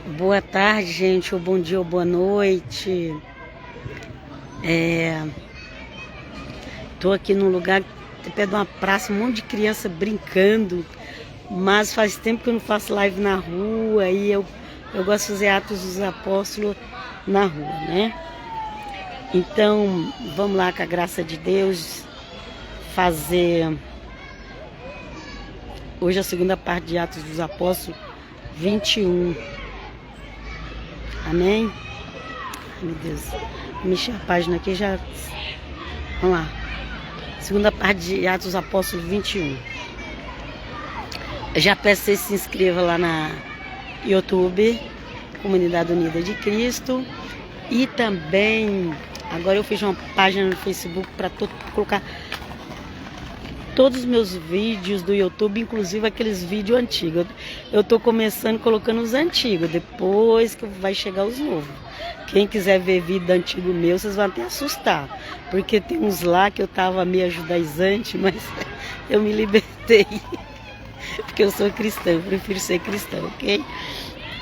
Boa tarde, gente, ou bom dia ou boa noite. Tô aqui num lugar perto de uma praça, um monte de criança brincando, mas faz tempo que eu não faço live na rua e eu gosto de fazer Atos dos Apóstolos na rua, né? Então, vamos lá, com a graça de Deus, fazer hoje a segunda parte de Atos dos Apóstolos 21. Amém? Ai, meu Deus. Vou mexer a página aqui já. Vamos lá. Segunda parte de Atos dos Apóstolos 21. Eu já peço que você se inscreva lá na YouTube, Comunidade Unida de Cristo. E também, agora eu fiz uma página no Facebook para colocar todos os meus vídeos do YouTube, inclusive aqueles vídeos antigos. Eu tô começando colocando os antigos, depois que vai chegar os novos. Quem quiser ver vídeo antigo meu, vocês vão até assustar, porque tem uns lá que eu tava meio judaizante, mas eu me libertei, porque eu sou cristã, eu prefiro ser cristã, ok?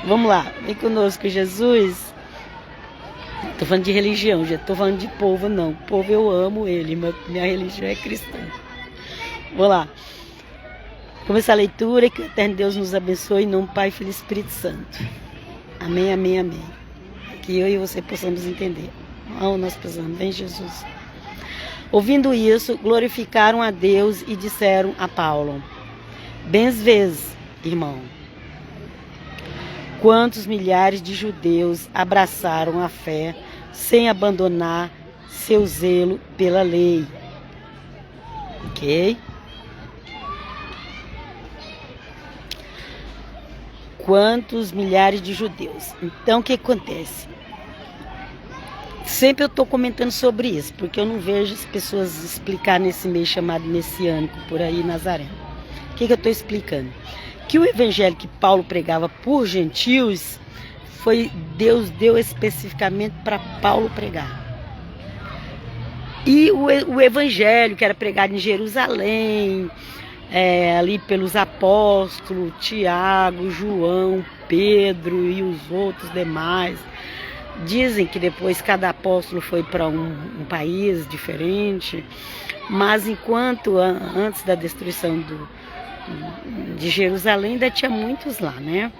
Vamos lá, vem conosco, Jesus. Tô falando de religião, já tô falando de povo, não. Povo eu amo ele, mas minha religião é cristã. Vou lá. Começar a leitura, que o eterno Deus nos abençoe em nome do Pai, Filho e Espírito Santo. Amém, amém, amém. Que eu e você possamos entender. Oh, nós precisamos, vem Jesus. Ouvindo isso, glorificaram a Deus e disseram a Paulo: Bens vês, irmão, quantos milhares de judeus abraçaram a fé sem abandonar seu zelo pela lei. Ok? Quantos milhares de judeus. Então, o que acontece? Sempre eu estou comentando sobre isso, porque eu não vejo as pessoas explicar nesse meio chamado messiânico, por aí, Nazaré. O que eu estou explicando? Que o evangelho que Paulo pregava por gentios, Deus deu especificamente para Paulo pregar. E o evangelho que era pregado em Jerusalém, ali pelos apóstolos, Tiago, João, Pedro e os outros demais. Dizem que depois cada apóstolo foi para um país diferente, mas enquanto antes da destruição de Jerusalém ainda tinha muitos lá, né?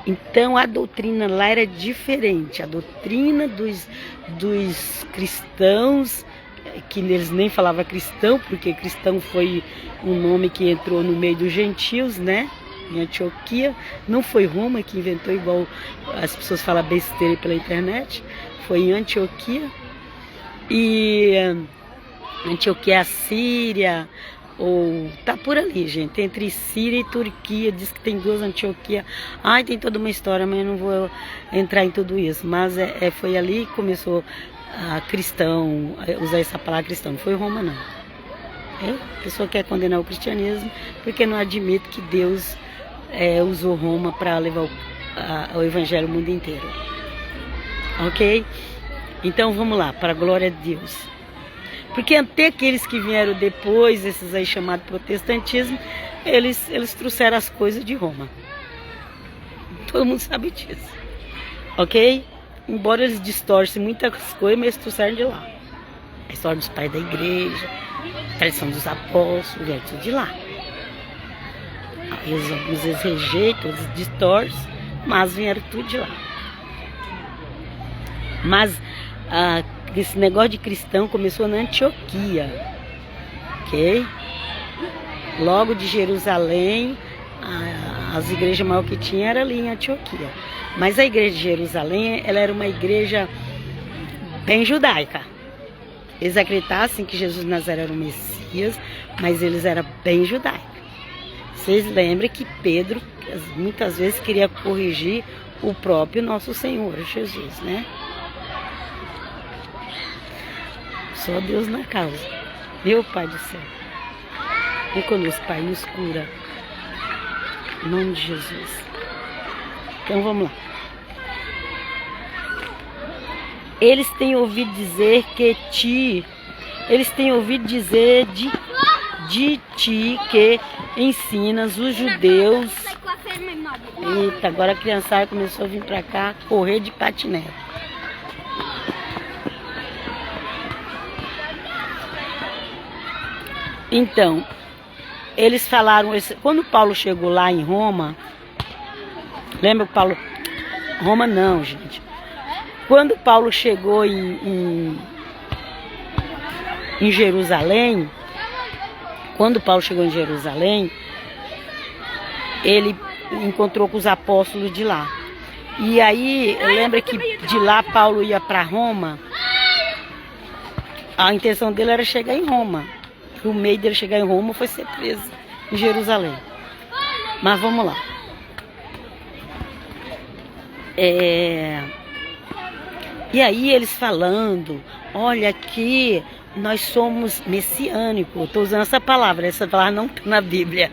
Então a doutrina lá era diferente, a doutrina dos cristãos, que eles nem falavam cristão, porque cristão foi um nome que entrou no meio dos gentios, né? Em Antioquia, não foi Roma que inventou, igual as pessoas falam besteira pela internet, foi em Antioquia. E Antioquia é a Síria, ou tá por ali, gente, entre Síria e Turquia, diz que tem duas Antioquia. Ai, tem toda uma história, mas eu não vou entrar em tudo isso. Mas foi ali que começou a cristão, usar essa palavra cristão, não foi Roma não. A pessoa quer condenar o cristianismo porque não admite que Deus usou Roma para levar o evangelho ao mundo inteiro. Ok? Então vamos lá, para a glória de Deus. Porque até aqueles que vieram depois, esses aí chamados protestantismo, eles trouxeram as coisas de Roma. Todo mundo sabe disso. Ok? Embora eles distorcem muitas coisas, mas eles trouxeram de lá. A história dos pais da igreja, a tradição dos apóstolos, vieram tudo de lá. Eles rejeitam, eles distorcem, mas vieram tudo de lá. Mas esse negócio de cristão começou na Antioquia, ok? Logo de Jerusalém, as igrejas maiores que tinha era ali em Antioquia. Mas a igreja de Jerusalém, ela era uma igreja bem judaica. Eles acreditassem que Jesus de Nazaré era o Messias, mas eles eram bem judaicos. Vocês lembram que Pedro muitas vezes queria corrigir o próprio nosso Senhor Jesus, né? Só Deus na causa. Meu Pai do céu. Vem conosco, Pai, nos cura. Em nome de Jesus. Então vamos lá. Eles têm ouvido dizer de ti que ensinas os judeus Eita, agora a criançada começou a vir pra cá correr de patinete. Então, eles falaram, quando Paulo chegou lá em Roma, lembra que Paulo... Roma não, gente. Quando Paulo chegou em Jerusalém, ele encontrou com os apóstolos de lá. E aí, lembra que de lá Paulo ia para Roma? A intenção dele era chegar em Roma. E o meio dele chegar em Roma foi ser preso em Jerusalém. Mas vamos lá. E aí eles falando, olha aqui, nós somos messiânicos. Estou usando essa palavra não está na Bíblia.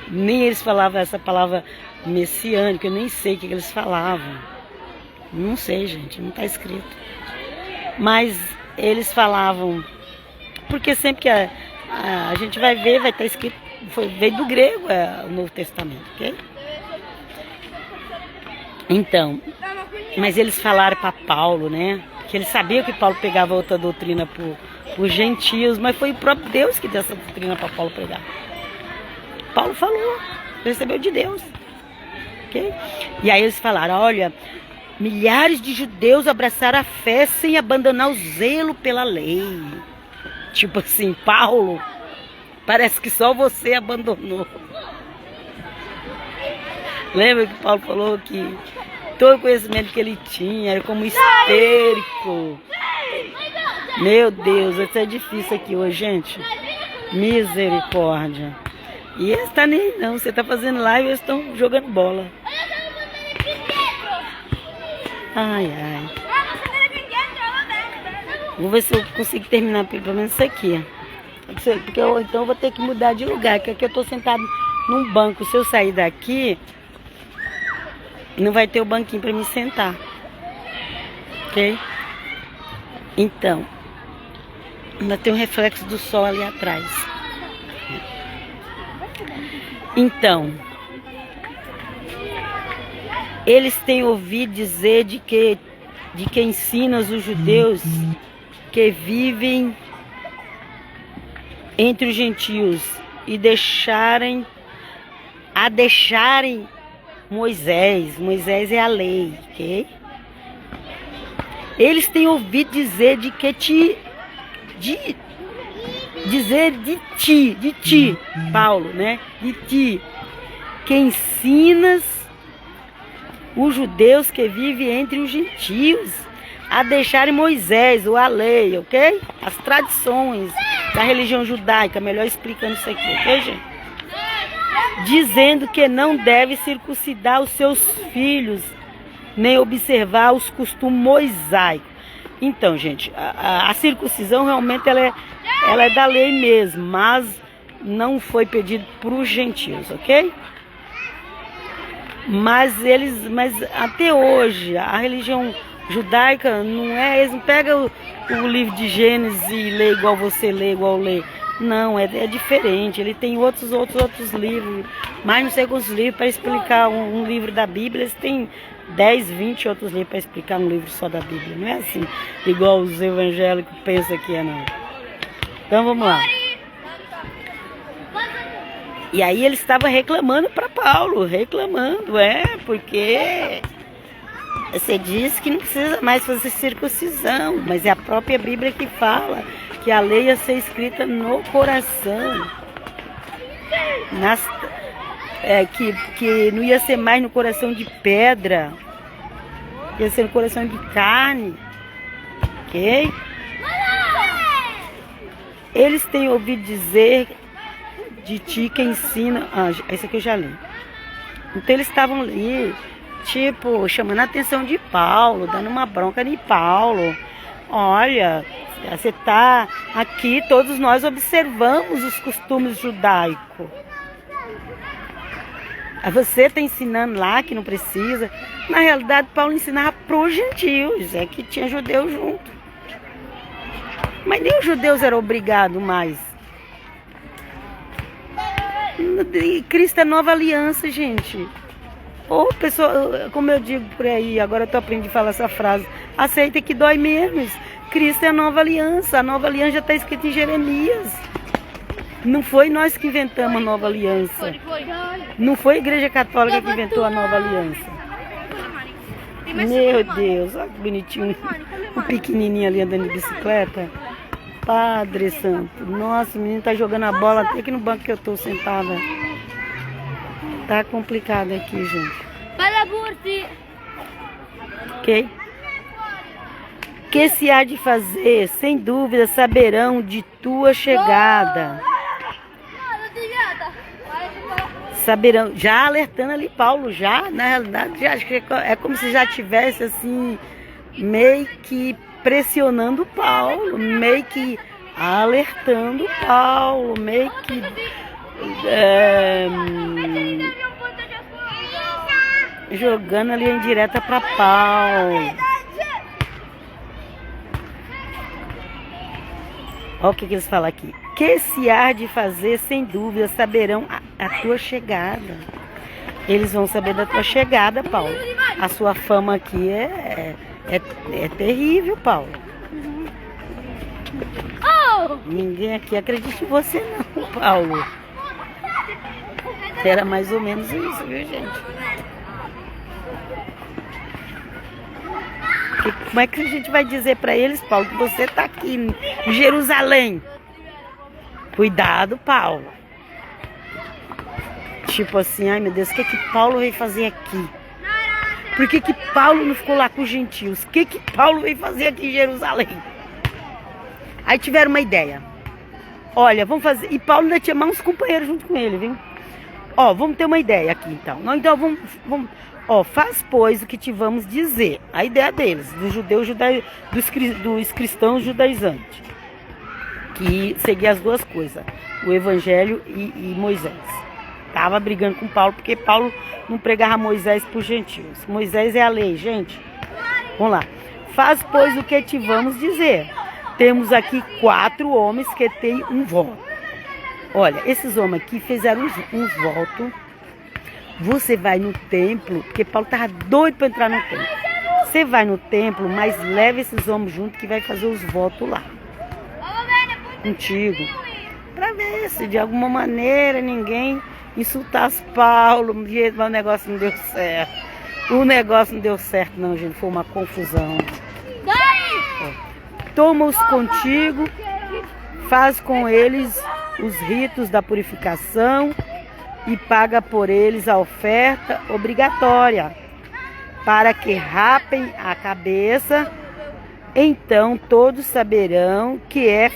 Nem eles falavam essa palavra messiânico, eu nem sei o que eles falavam. Não sei, gente, não está escrito. Mas eles falavam, porque sempre que a gente vai ver, vai estar escrito, veio do grego o Novo Testamento, ok? Então, mas eles falaram para Paulo, né? Que eles sabiam que Paulo pegava outra doutrina por gentios, mas foi o próprio Deus que deu essa doutrina para Paulo pregar. Paulo falou, recebeu de Deus. Okay? E aí eles falaram, olha, milhares de judeus abraçaram a fé sem abandonar o zelo pela lei. Tipo assim, Paulo, parece que só você abandonou. Lembra que Paulo falou que todo o conhecimento que ele tinha era como histérico. Meu Deus, isso é difícil aqui hoje, gente. Misericórdia. E eles estão nem aí, não. Você está fazendo live e eles estão jogando bola. Ai, ai. Vou ver se eu consigo terminar pelo menos isso aqui. Porque então eu vou ter que mudar de lugar. Porque aqui eu estou sentado num banco. Se eu sair daqui, não vai ter o banquinho para me sentar. Ok? Então, ainda tem um reflexo do sol ali atrás. Então, eles têm ouvido dizer de que ensina os judeus que vivem entre os gentios e deixarem Moisés. Moisés é a lei, ok? Eles têm ouvido dizer de ti, Paulo, né? De ti, que ensinas os judeus que vivem entre os gentios a deixarem Moisés, ou a lei, ok? As tradições da religião judaica, melhor explicando isso aqui, ok, gente? Dizendo que não deve circuncidar os seus filhos, nem observar os costumes mosaicos. Então, gente, a circuncisão realmente ela é da lei mesmo, mas não foi pedido para os gentios, ok? Mas até hoje, a religião judaica não é, eles não pegam o livro de Gênesis e lê igual você lê, igual lê. Não, é diferente. Ele tem outros livros, mais não sei quantos livros para explicar um livro da Bíblia. Eles têm 10, 20 outros livros para explicar um livro só da Bíblia. Não é assim, igual os evangélicos pensam que é, não. Então vamos lá. E aí ele estava reclamando para Paulo, porque você diz que não precisa mais fazer circuncisão, mas é a própria Bíblia que fala que a lei ia ser escrita no coração, que não ia ser mais no coração de pedra, ia ser no coração de carne, ok? Eles têm ouvido dizer de ti que ensina... esse aqui eu já li. Então eles estavam ali, tipo, chamando a atenção de Paulo, dando uma bronca de Paulo. Olha, você está aqui, todos nós observamos os costumes judaicos. Você está ensinando lá que não precisa. Na realidade, Paulo ensinava para os gentios, é que tinha judeu junto. Mas nem os judeus eram obrigados mais. Cristo é nova aliança, gente. Ou pessoa, como eu digo por aí, agora eu tô aprendendo a falar essa frase, aceita que dói menos. Cristo é a nova aliança. A nova aliança já está escrita em Jeremias. Não foi nós que inventamos a nova aliança. Não foi a Igreja Católica que inventou a nova aliança. Meu Deus, olha que bonitinho. O pequenininho ali andando de bicicleta. Padre Santo. Nossa, o menino tá jogando a bola até aqui no banco que eu tô sentada. Tá complicado aqui, gente. Ok? Que se há de fazer, sem dúvida saberão de tua chegada. Saberão, já alertando ali Paulo, já, na realidade, já, acho que é como se já tivesse assim, meio que pressionando Paulo, meio que alertando Paulo, meio que jogando ali em direta para Paulo. Olha o que eles falam aqui. Que se há de fazer, sem dúvida, saberão a tua chegada. Eles vão saber da tua chegada, Paulo. A sua fama aqui é terrível, Paulo. Ninguém aqui acredita em você não, Paulo. Era mais ou menos isso, viu, gente? Como é que a gente vai dizer para eles, Paulo, que você está aqui em Jerusalém? Cuidado, Paulo. Tipo assim, ai meu Deus, o que Paulo veio fazer aqui? Por que Paulo não ficou lá com os gentios? O que Paulo veio fazer aqui em Jerusalém? Aí tiveram uma ideia. Olha, vamos fazer... E Paulo ainda tinha mais uns companheiros junto com ele, viu? Ó, vamos ter uma ideia aqui, então. Então, vamos... Ó, faz, pois, o que te vamos dizer. A ideia deles, dos cristãos judaizantes. Que seguia as duas coisas. O Evangelho e Moisés. Tava brigando com Paulo, porque Paulo não pregava Moisés para os gentios. Moisés é a lei, gente. Vamos lá. Faz, pois, o que te vamos dizer. Temos aqui 4 homens que têm um voto. Olha, esses homens aqui fizeram uns votos. Você vai no templo, porque Paulo estava doido para entrar no templo. Você vai no templo, mas leva esses homens junto que vai fazer os votos lá. Contigo. Para ver se de alguma maneira ninguém insultasse Paulo. Mas o negócio não deu certo. O negócio não deu certo não, gente. Foi uma confusão. Toma-os contigo, faz com eles os ritos da purificação e paga por eles a oferta obrigatória, para que rapem a cabeça. Então todos saberão que é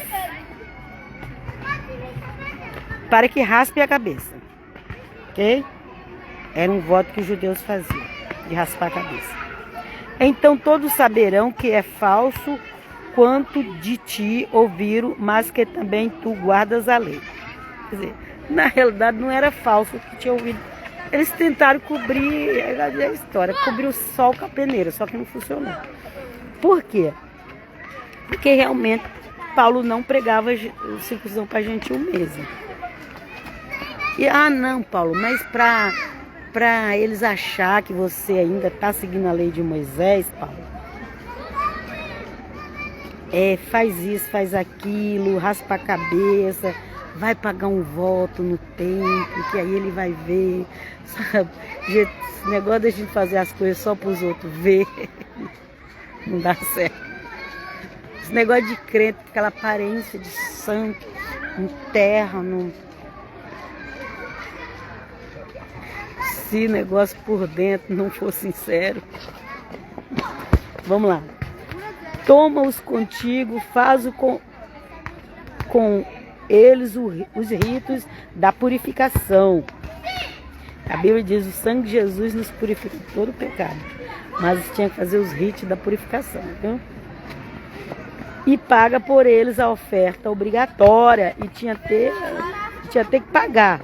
para que raspe a cabeça. Ok? Era um voto que os judeus faziam, de raspar a cabeça. Então todos saberão que é falso quanto de ti ouviram, mas que também tu guardas a lei. Quer dizer, na realidade não era falso o que tinha ouvido. Eles tentaram cobrir a história, cobrir o sol com a peneira, só que não funcionou. Por quê? Porque realmente Paulo não pregava circuncisão para gentil mesmo. E, não, Paulo, mas para eles achar que você ainda está seguindo a lei de Moisés, Paulo, faz isso, faz aquilo, raspa a cabeça, vai pagar um voto no templo, que aí ele vai ver, sabe? Esse negócio da gente fazer as coisas só para os outros ver, não dá certo. Esse negócio de crente, aquela aparência de santo, em terra, se o negócio por dentro não for sincero. Vamos lá. Toma-os contigo, faz com eles os ritos da purificação. A Bíblia diz: o sangue de Jesus nos purifica de todo pecado. Mas tinha que fazer os ritos da purificação, viu? E paga por eles a oferta obrigatória. E tinha que pagar.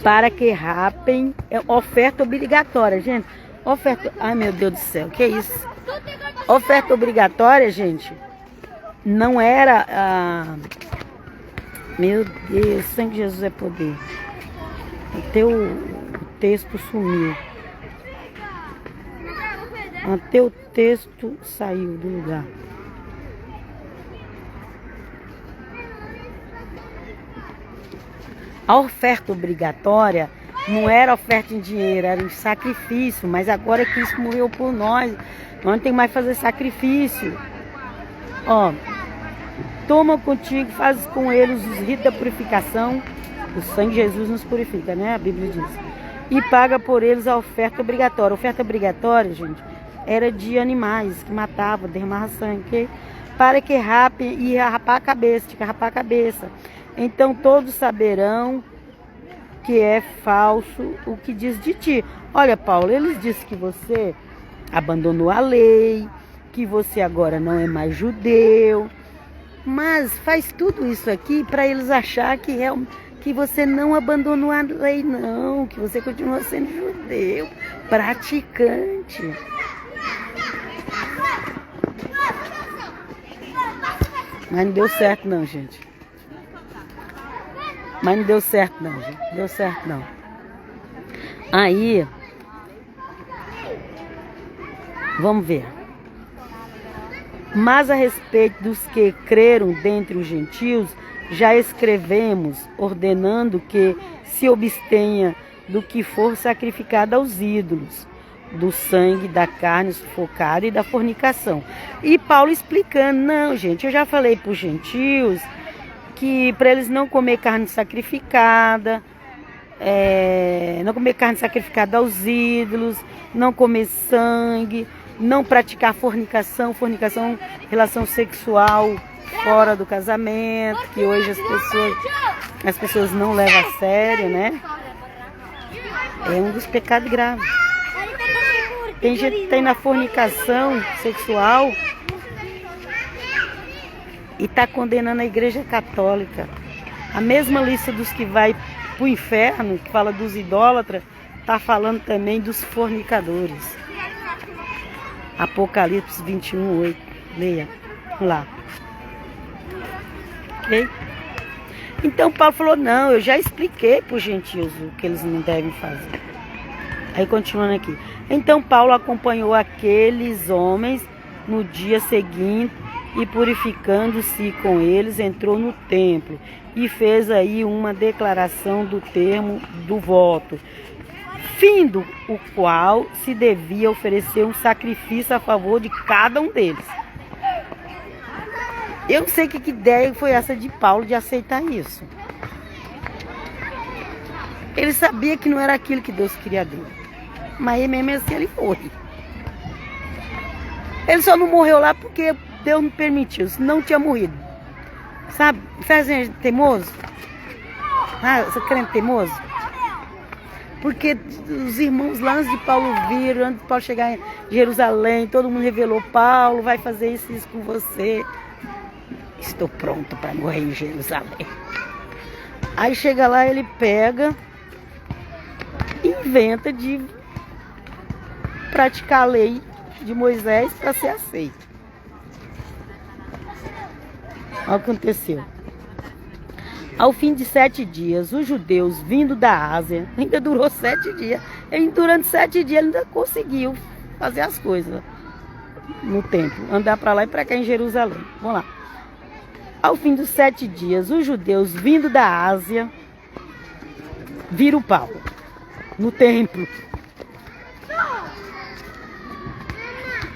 Para que rapem. Oferta obrigatória, gente. Oferta. Ai, meu Deus do céu, que é isso? Oferta obrigatória, gente, não era Meu Deus, o sangue de Jesus é poder. Até o texto sumiu. Até o texto saiu do lugar. A oferta obrigatória não era oferta em dinheiro, era em sacrifício. Mas agora Cristo morreu por nós. Nós não tem mais que fazer sacrifício. Ó, toma contigo, faz com eles os ritos da purificação. O sangue de Jesus nos purifica, né? A Bíblia diz. E paga por eles a oferta obrigatória. A oferta obrigatória, gente, era de animais que matavam, derramavam sangue, okay? Para que rape e rapar a cabeça, tinha que rapar a cabeça. Então todos saberão que é falso o que diz de ti. Olha, Paulo, eles dizem que você abandonou a lei, que você agora não é mais judeu, mas faz tudo isso aqui para eles achar que você não abandonou a lei, não, que você continua sendo judeu, praticante. Mas não deu certo não, gente. Mas não deu certo não, gente. Não deu certo não. Aí, vamos ver. Mas a respeito dos que creram dentre os gentios, já escrevemos, ordenando que se abstenha do que for sacrificado aos ídolos, do sangue, da carne sufocada e da fornicação. E Paulo explicando, não, gente, eu já falei para os gentios que para eles não comer carne sacrificada, não comer carne sacrificada aos ídolos, não comer sangue, não praticar fornicação, relação sexual fora do casamento, que hoje as pessoas não levam a sério, né? É um dos pecados graves. Tem gente que tem na fornicação sexual e está condenando a Igreja Católica. A mesma lista dos que vai para o inferno, que fala dos idólatras, está falando também dos fornicadores. Apocalipse 21:8. Leia lá. Ok? Então Paulo falou, não, eu já expliquei para os gentios o que eles não devem fazer. Aí continuando aqui. Então Paulo acompanhou aqueles homens no dia seguinte e purificando-se com eles, entrou no templo e fez aí uma declaração do termo do voto, findo o qual se devia oferecer um sacrifício a favor de cada um deles. Eu não sei que ideia foi essa de Paulo de aceitar isso. Ele sabia que não era aquilo que Deus queria dele. Mas mesmo assim ele foi. Ele só não morreu lá porque Deus não permitiu, senão tinha morrido. Sabe? Faz teimoso? Ah, você crente teimoso? Porque os irmãos lá antes de Paulo vir, antes de Paulo chegar em Jerusalém, todo mundo revelou, Paulo vai fazer isso com você. Estou pronto para morrer em Jerusalém. Aí chega lá, ele pega, inventa de praticar a lei de Moisés para ser aceito. Olha o que aconteceu. Ao fim de 7 dias, os judeus vindo da Ásia, ainda durou 7 dias, e durante 7 dias ele ainda conseguiu fazer as coisas no templo, andar para lá e para cá em Jerusalém. Vamos lá. Ao fim dos 7 dias, os judeus vindo da Ásia viram Paulo no templo.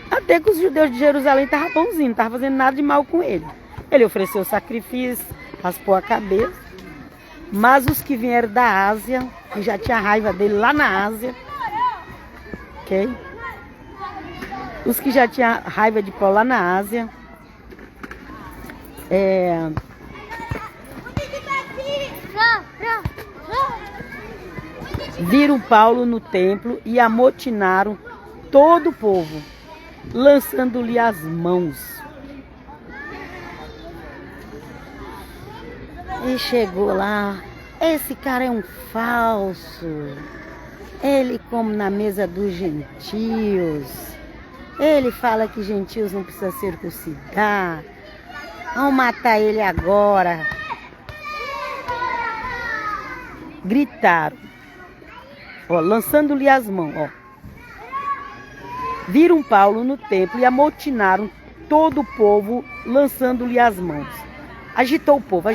Até que os judeus de Jerusalém estavam bonzinhos, não estavam fazendo nada de mal com ele. Ele ofereceu sacrifício, raspou a cabeça, mas os que vieram da Ásia, que já tinha raiva dele lá na Ásia, ok? Os que já tinham raiva de Paulo lá na Ásia, viram Paulo no templo e amotinaram todo o povo, lançando-lhe as mãos. E chegou lá, esse cara é um falso, ele come na mesa dos gentios, ele fala que gentios não precisam circuncidar, vamos matar ele agora. gritaram, ó, lançando-lhe as mãos, ó. Viram Paulo no templo e amotinaram todo o povo, lançando-lhe as mãos. Agitou o povo,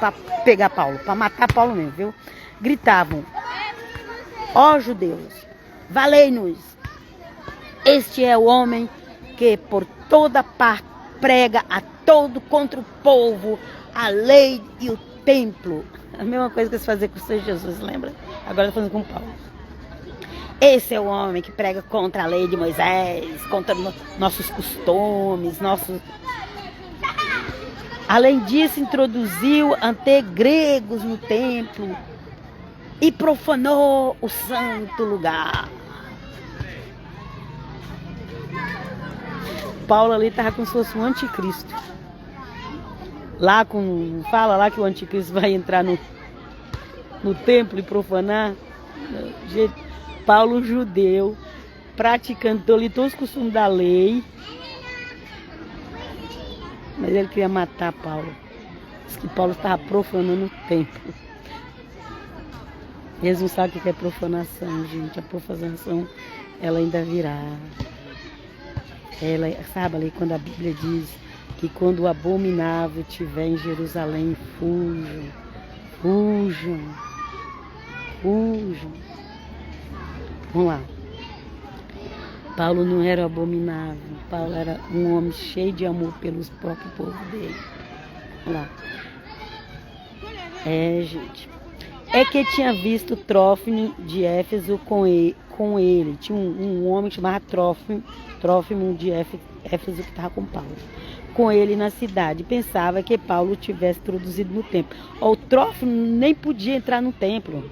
para pegar Paulo, para matar Paulo mesmo, viu? Gritavam, ó judeus, valei-nos, este é o homem que por toda parte prega a todo contra o povo, a lei e o templo. A mesma coisa que eles faziam com o Senhor Jesus, lembra? Agora estão fazendo com Paulo. Esse é o homem que prega contra a lei de Moisés, contra nossos costumes, Além disso, introduziu até gregos no templo e profanou o santo lugar. Paulo ali estava como se fosse um anticristo. Fala lá que o anticristo vai entrar no templo e profanar. Paulo, um judeu, praticando ali todos os costumes da lei, mas ele queria matar Paulo. Diz que Paulo estava profanando o templo. Eles não sabem o que é profanação, gente. A profanação, ela ainda virá. Ela, sabe ali quando a Bíblia diz que quando o abominável estiver em Jerusalém, fujam. Vamos lá. Paulo não era abominável. Paulo era um homem cheio de amor pelos próprios povos dele. Vamos lá. Gente. É que tinha visto Trófimo de Éfeso com ele. Tinha um homem que chamava Trófimo de Éfeso que estava com Paulo. Com ele na cidade. Pensava que Paulo tivesse introduzido no templo. O Trófimo nem podia entrar no templo.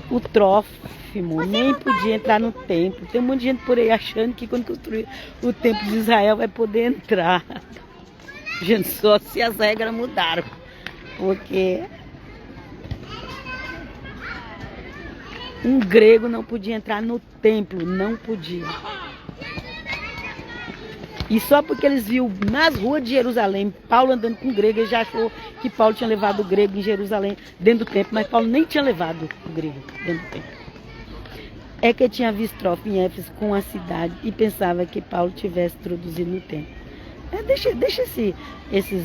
O Trófimo nem podia entrar no templo. Tem um monte de gente por aí achando que quando construir o templo de Israel vai poder entrar. Gente, só se as regras mudaram. Porque um grego não podia entrar no templo, não podia. E só porque eles viram nas ruas de Jerusalém, Paulo andando com o grego, ele já achou que Paulo tinha levado o grego em Jerusalém, dentro do templo, mas Paulo nem tinha levado o grego dentro do templo. É que tinha visto Trófimo em Éfeso com a cidade e pensava que Paulo tivesse introduzido no templo. Deixa esses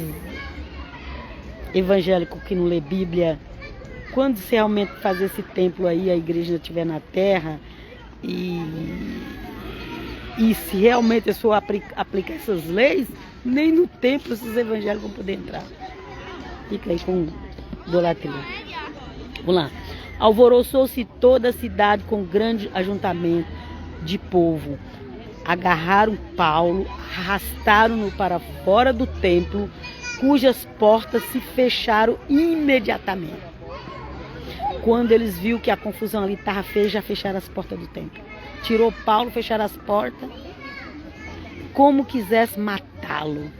evangélicos que não lê Bíblia, quando se realmente fazer esse templo aí, a igreja estiver na terra, e se realmente a pessoa aplicar essas leis, nem no templo esses evangélicos vão poder entrar. Fica aí com idolatria. Vamos lá. Alvoroçou-se toda a cidade com grande ajuntamento de povo. Agarraram Paulo, arrastaram-no para fora do templo, cujas portas se fecharam imediatamente. Quando eles viram que a confusão ali estava feia, já fecharam as portas do templo. Tirou Paulo, fecharam as portas, como quisesse matá-lo.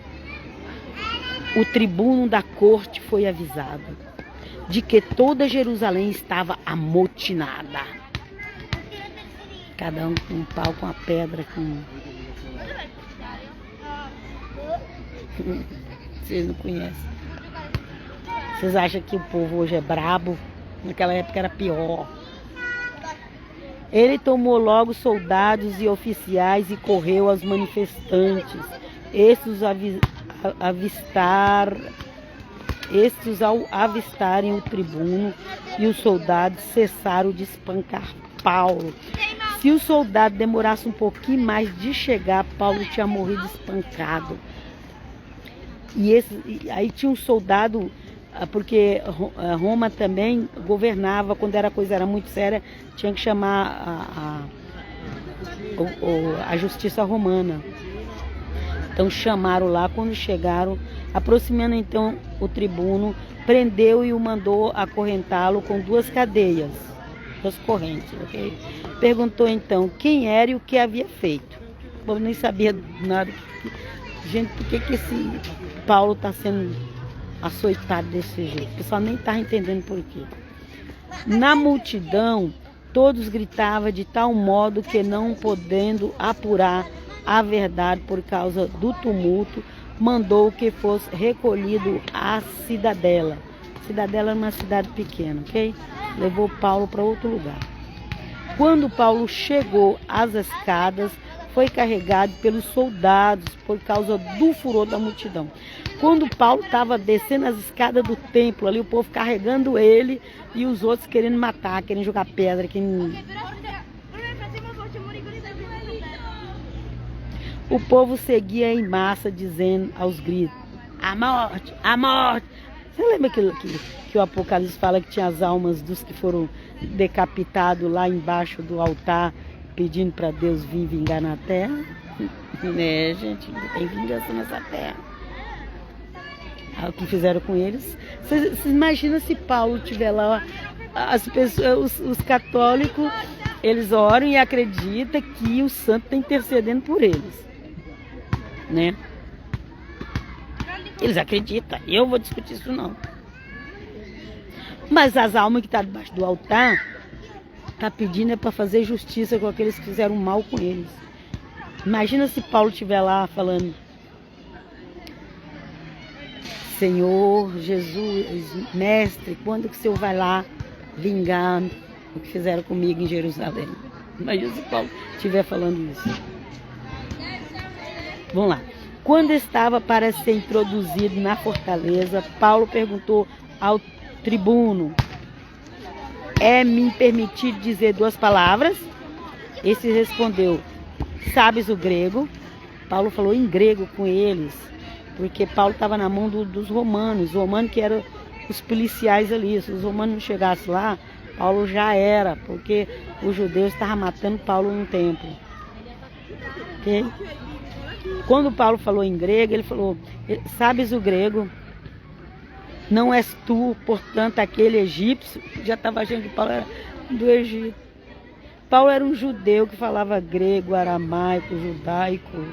O tribuno da corte foi avisado de que toda Jerusalém estava amotinada. Cada um com um pau, com a pedra, com... Vocês não conhecem. Vocês acham que o povo hoje é brabo? Naquela época era pior. Ele tomou logo soldados e oficiais e correu aos manifestantes. Estes ao avistarem o tribuno e os soldados cessaram de espancar Paulo. Se o soldado demorasse um pouquinho mais de chegar, Paulo tinha morrido espancado. Aí tinha um soldado, porque Roma também governava, quando a coisa era muito séria, tinha que chamar a justiça romana. Então chamaram lá, quando chegaram, aproximando então o tribuno, prendeu e o mandou acorrentá-lo com 2 cadeias, 2 correntes, ok? Perguntou então quem era e o que havia feito. O povo nem sabia nada. Gente, por que esse Paulo está sendo açoitado desse jeito? O pessoal nem estava entendendo por quê. Na multidão, todos gritavam de tal modo que, não podendo apurar a verdade por causa do tumulto, mandou que fosse recolhido à cidadela. Cidadela era uma cidade pequena, ok? Levou Paulo para outro lugar. Quando Paulo chegou às escadas, foi carregado pelos soldados por causa do furor da multidão. Quando Paulo estava descendo as escadas do templo, ali o povo carregando ele e os outros querendo matar, querendo jogar pedra, querendo... O povo seguia em massa, dizendo aos gritos: a morte, a morte. Você lembra que o Apocalipse fala que tinha as almas dos que foram decapitados lá embaixo do altar, pedindo para Deus vir vingar na terra? Né, gente? Tem vingança nessa terra. O que fizeram com eles? Vocês imaginam se Paulo estiver lá, as pessoas, os católicos, eles oram e acreditam que o santo está intercedendo por eles, né? Eles acreditam, eu vou discutir isso não. Mas as almas que estão debaixo do altar, tá pedindo para fazer justiça com aqueles que fizeram mal com eles. Imagina se Paulo estiver lá falando: Senhor Jesus, mestre, quando que o Senhor vai lá vingar o que fizeram comigo em Jerusalém? Imagina se Paulo estiver falando isso. Vamos lá. Quando estava para ser introduzido na fortaleza, Paulo perguntou ao tribuno: é-me permitido dizer 2 palavras? Esse respondeu: sabes o grego? Paulo falou em grego com eles, porque Paulo estava na mão dos romanos, os romanos que eram os policiais ali. Se os romanos não chegassem lá, Paulo já era, porque os judeus estavam matando Paulo no templo. Ok? Quando Paulo falou em grego, ele falou: sabes o grego? Não és tu, portanto, aquele egípcio? Já estava achando que Paulo era do Egito. Paulo era um judeu que falava grego, aramaico, judaico.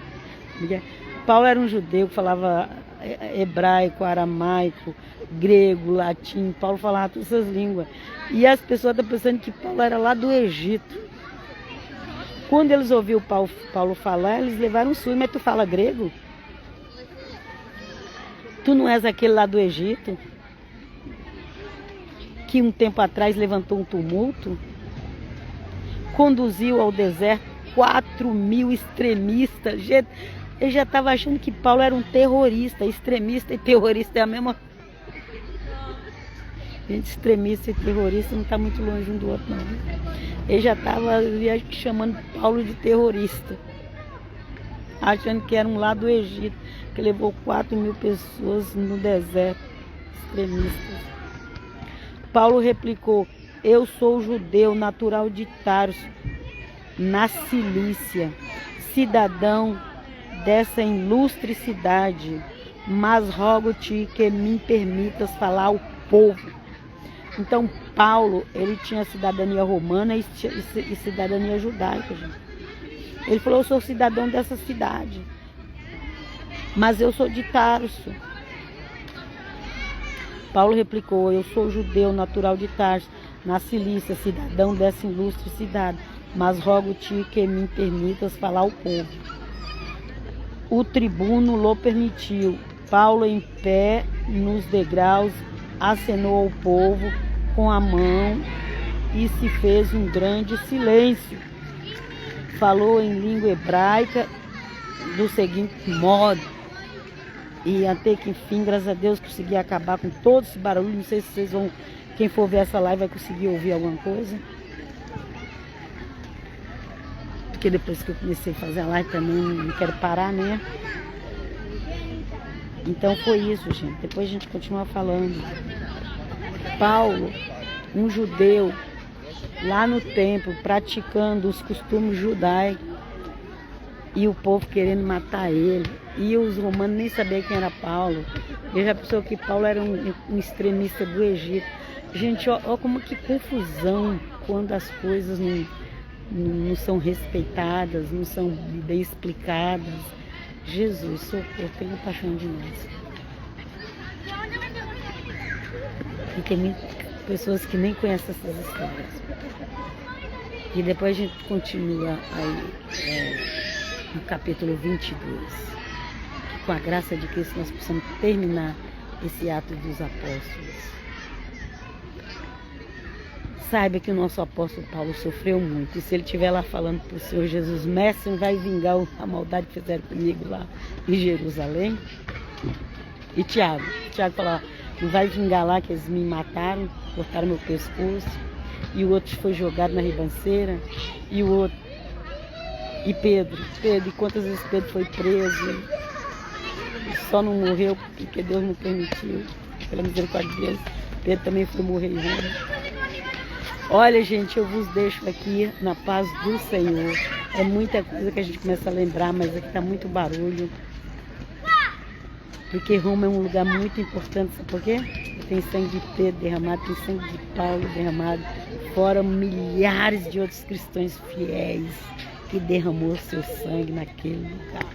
Paulo era um judeu que falava hebraico, aramaico, grego, latim. Paulo falava todas essas línguas. E as pessoas estão pensando que Paulo era lá do Egito. Quando eles ouviram Paulo falar, eles levaram um susto. Mas tu fala grego? Tu não és aquele lá do Egito? Que um tempo atrás levantou um tumulto? Conduziu ao deserto 4.000 extremistas. Ele já estava achando que Paulo era um terrorista. Extremista e terrorista é a mesma coisa. Gente, extremista e terrorista não está muito longe um do outro, não. Ele já estava chamando Paulo de terrorista, achando que era um lá do Egito, que levou 4.000 pessoas no deserto, extremistas. Paulo replicou: eu sou judeu, natural de Tarso, na Cilícia, cidadão dessa ilustre cidade, mas rogo-te que me permitas falar ao povo. Então Paulo, ele tinha cidadania romana e cidadania judaica, gente. Ele falou: eu sou cidadão dessa cidade, mas eu sou de Tarso. Paulo replicou: eu sou judeu, natural de Tarso, na Cilícia, cidadão dessa ilustre cidade, mas rogo-te que me permitas falar ao povo. O tribuno lhe permitiu. Paulo, em pé nos degraus, acenou ao povo com a mão e se fez um grande silêncio. Falou em língua hebraica do seguinte modo, e até que enfim, graças a Deus, consegui acabar com todo esse barulho. Não sei se vocês vão, quem for ver essa live vai conseguir ouvir alguma coisa, porque depois que eu comecei a fazer a live também não quero parar, né? Então foi isso, gente. Depois a gente continua falando. Paulo, um judeu, lá no templo, praticando os costumes judaicos, e o povo querendo matar ele. E os romanos nem sabiam quem era Paulo. Ele já pensou que Paulo era um extremista do Egito. Gente, ó como que confusão quando as coisas não são respeitadas, não são bem explicadas. Jesus, socorro, tenho paixão de nós. E tem muitas pessoas que nem conhecem essas histórias. E depois a gente continua aí no capítulo 22. Que com a graça de Cristo nós possamos terminar esse ato dos apóstolos. Saiba que o nosso apóstolo Paulo sofreu muito. E se ele estiver lá falando para o Senhor Jesus, mestre, vai vingar a maldade que fizeram comigo lá em Jerusalém. E Tiago falou, não vai vingar lá que eles me mataram, cortaram meu pescoço. E o outro foi jogado na ribanceira. E o outro... E Pedro, e quantas vezes Pedro foi preso? Só não morreu porque Deus não permitiu, pela misericórdia de Deus. Pedro também foi morrer em Roma. Olha, gente, eu vos deixo aqui na paz do Senhor. É muita coisa que a gente começa a lembrar, mas aqui está muito barulho. Porque Roma é um lugar muito importante, sabe por quê? Tem sangue de Pedro derramado, tem sangue de Paulo derramado, fora milhares de outros cristãos fiéis que derramou seu sangue naquele lugar.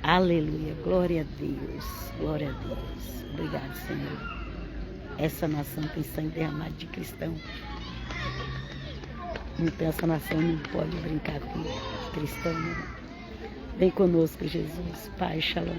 Aleluia, glória a Deus, glória a Deus. Obrigado, Senhor. Essa nação tem sangue derramado de cristão. Então essa nação não pode brincar com cristão, não. Vem conosco, Jesus. Pai, shalom.